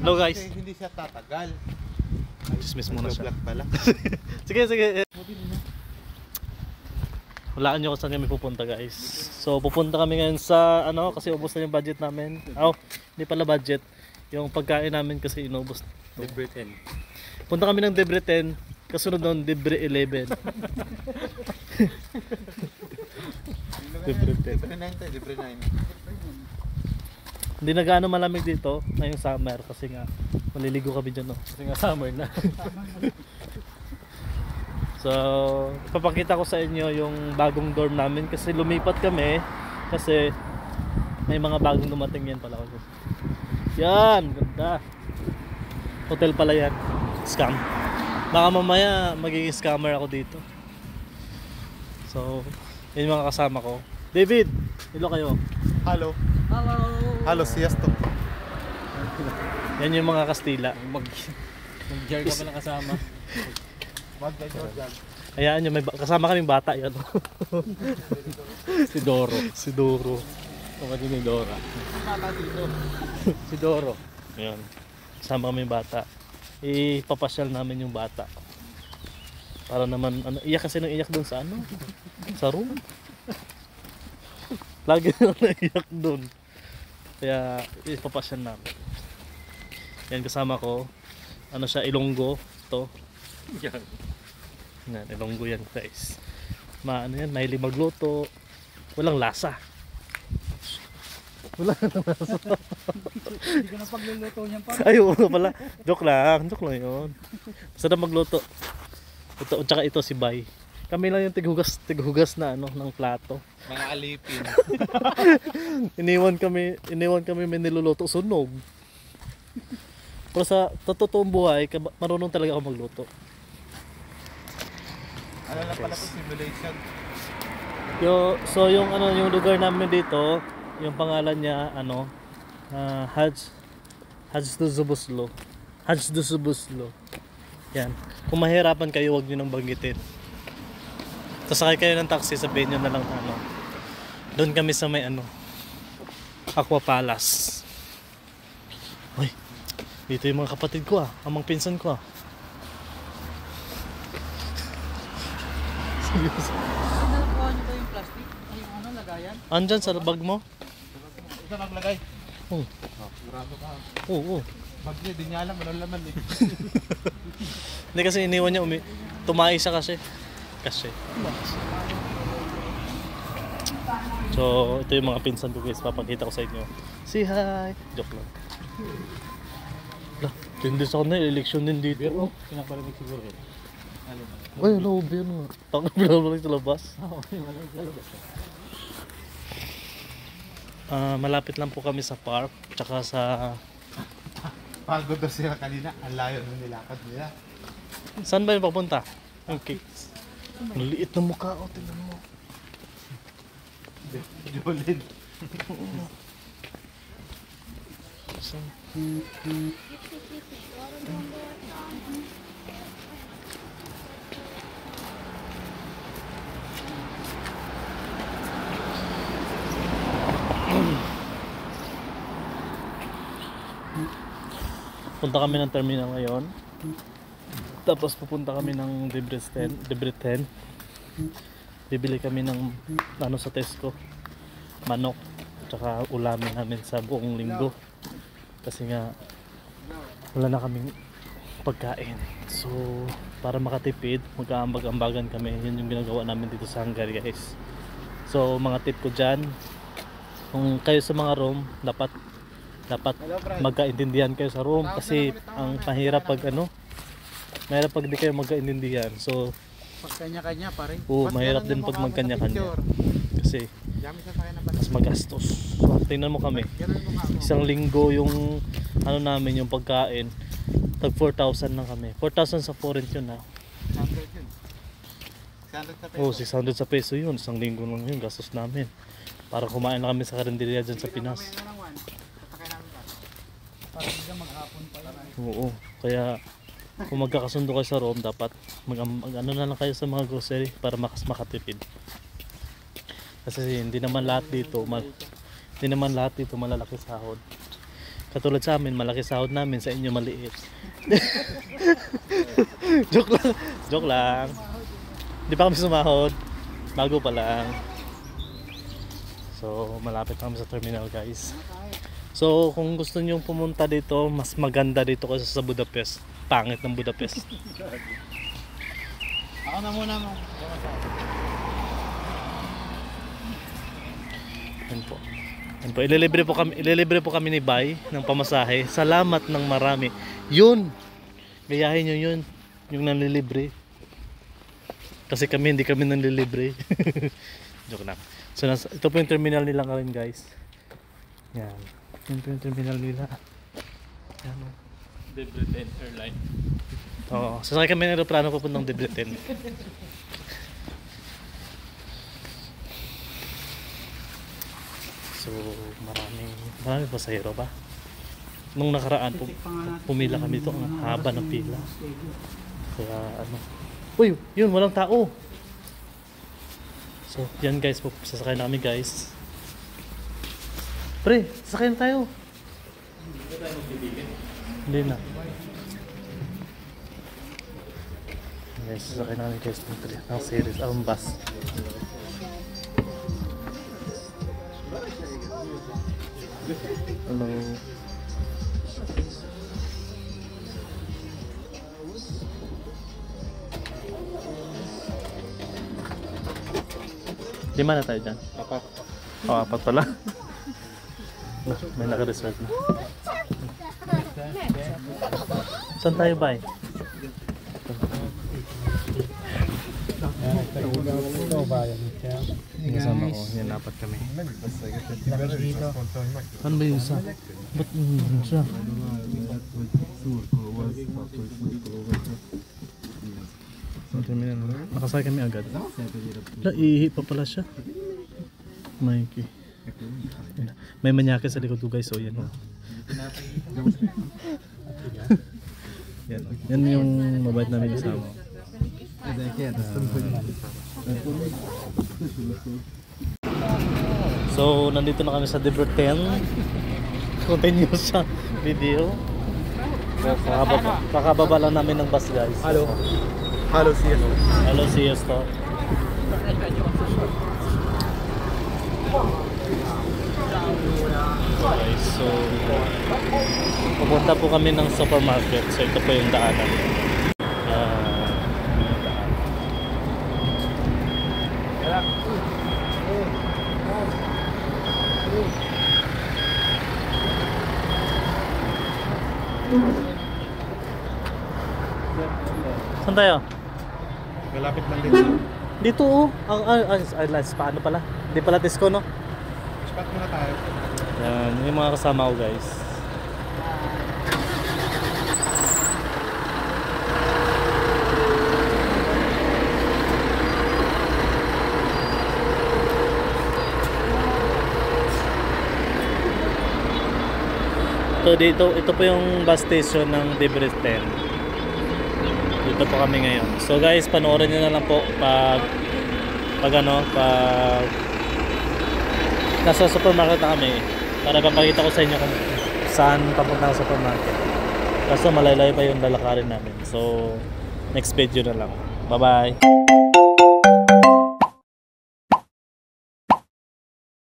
Hello guys. Hindi siya tatagal. Dismiss muna siya. Pala. Sige, sige. Walaan nyo kung saan kami pupunta guys. So pupunta kami ngayon sa ano, kasi ubos na yung budget namin. Hindi pala budget. Yung pagkain namin kasi inubos. Debre 10. Punta kami ng Debre 10. Kasunod doon Debre 11. Debre 10. Debre 9. Hindi na gaano malamig dito ngayong summer kasi nga maliligo kami dyan, no? Kasi nga summer na. So ipapakita ko sa inyo yung bagong dorm namin kasi lumipat kami kasi may mga bagong dumating yan pala. Yan, ganda. Hotel pala yan. Scam. Baka mamaya magiging scammer ako dito. So yun yung mga kasama ko. David, hello kayo. Hello. Hello. Hello, siyasto. Yan yung mga Kastila. Mag-jar ka pa na kasama. Mag-Jordan. Hayaan nyo, may kasama kaming bata yan. Si Doro. Si Doro. Kapatid ni Dora. Si Doro. Ayan. Kasama kaming bata. Ipapasyal namin yung bata. Para naman, iyak kasi nang iyak doon sa ano? Sa room. Lagi nang naiyak doon. Kaya ipapasyal namin. Yan kasama ko. Ano siya, Ilonggo. Ito. Yan. Yan, Ilonggo yan guys. Ano yan, mahilig magluto. Walang lasa. Wala nang lasa. Hindi ka na pagluluto niyan pa. Ay, oo pala. Joke lang yun. Sarap magluto. Ito, tsaka ito si Bay. Kami lang yung tighugas na ano, ng plato. Mga alipin. Iniwan kami may niluluto, sunog. Pero sa totoong buhay, marunong talaga ako magluto. Ano lang pala ito, simulation. So yung ano, yung lugar namin dito, yung pangalan niya ano, Hajj Duzubuslo. Hajj Duzubuslo. Yan. Kung mahirapan kayo, huwag niyo nang banggitin. Sasakay kayo ng taxi, sabihin nyo na lang ano. Doon kami sa may ano, Aqua Palace. Uy, dito yung mga kapatid ko amang pinsan ko Seryoso. Nakuha niyo ba yung plastic? Yung ano, lagayan? Andyan sa bag mo? Ito naglagay. Oo. Sigurado ka. Oo. Bag niya, di niya alam. Ano laman eh. Hindi kasi iniwan niya, tumae siya kasi. So, ito yung mga pinsan ko guys, papakita ko sa inyo. Say hi! Joke lang. Lah, hindi sa kanila, election din dito. Pero, pinaparinig siguro. Ay, hello, beer nga. Takot pinaparinig sa labas. Oo, pinaparinig sa labas. Malapit lang po kami sa park, tsaka sa... Pagod daw sila kanina. Ang layo ng nilakad nila. Saan ba yung papunta? Yung cakes. Ang liit na mukha, tingnan mo. Jolin. Punta kami ng terminal ngayon. Tapos pupunta kami ng Debre 10. Bibili kami ng ano sa Tesco, manok, tsaka ulamin namin sa buong linggo. Kasi nga wala na kaming pagkain. So para makatipid, mag-aambag-ambagan kami. Yun yung ginagawa namin dito sa Hungary guys. So mga tip ko dyan, kung kayo sa mga room, dapat magkaintindihan kayo sa room. Kasi ang mahirap pag ano, mahirap pag di kayo magkaintindihan. So Pag kanya-kanya pa rin. mahirap din pag magkanya-kanya. Kasi mas magastos. So tingnan mo kami, isang linggo yung ano namin, yung pagkain, tag 4,000 lang kami. 4,000 sa foreign yun 600 Oh, 600 sa peso yun. Isang linggo lang yun, gastos namin. Para kumain lang kami sa karinderya dyan sa Pinas. Parang hanggang maghapon pa lang. Oo, kaya kung magkakasundo kayo sa room, dapat ano na lang kayo sa mga grocery para makatipid. Kasi hindi naman lahat dito malalaki sahod. Katulad sa amin, malaki sahod namin, sa inyo maliit. Joke lang. Joke lang. Hindi pa kami sumahod. Bago pa lang. So, malapit na kami sa terminal, guys. So, kung gusto niyo pumunta dito, mas maganda dito kasi sa Budapest. Pangit ng Budapest. Ako na muna mo. Yan po. Yan po. Ililibre po kami ni Bay ng pamasahe. Salamat ng marami. Yun! Gayahin nyo yun. Yung nanlilibre. Kasi kami, hindi kami nanlilibre. Joke lang. So, ito po yung terminal nila ngayon, guys. Yan. Yan po yung terminal nila. Yan o. Debrecen Airline. Oo. Sasakay kami ng aeroplano papuntang Debrecen. So, marami pasahero ba? Nung nakaraan, pumila kami dito. Ang haba ng pila. Kaya ano. Uy, yun, walang tao. So, yan guys, sasakay namin guys. Pre, sasakay na tayo. Hindi na. Guys, sasakay namin guys ng series, ang bus. Hello. Lima na tayo dyan. Apat. Oh, apat pala. May naka-reserve na. Saan tayo ba eh? Kasama ko, yan apat kami. Ano ba yung isa? Ba't yun siya? Nakasakay kami agad. Ihi pa pala siya. Mikey. May manyake sa likod ko guys, so yan o. Yan yung mabait namin kasama. So, nandito na kami sa Debrecen. Continuous sa video. So, kakababa lang namin ng bus guys. Hello. Hello, see you. Hello, see you to. Okay, so pupunta po kami ng supermarket. So, ito po yung daanan. Saan tayo? Malapit lang dito. Dito oh. Paano pala? Hindi pala Tesco no? Spot muna tayo. Yan, yung mga kasama ko guys. So ito po yung bus station ng Debrecen. Dito po kami ngayon. So guys, panoorin niyo na lang po pag nasa supermarket na kami para papakita ko sa inyo kung saan papunta ang supermarket. Kaso malaylay pa yung lalakarin namin. So next video na lang. Bye bye.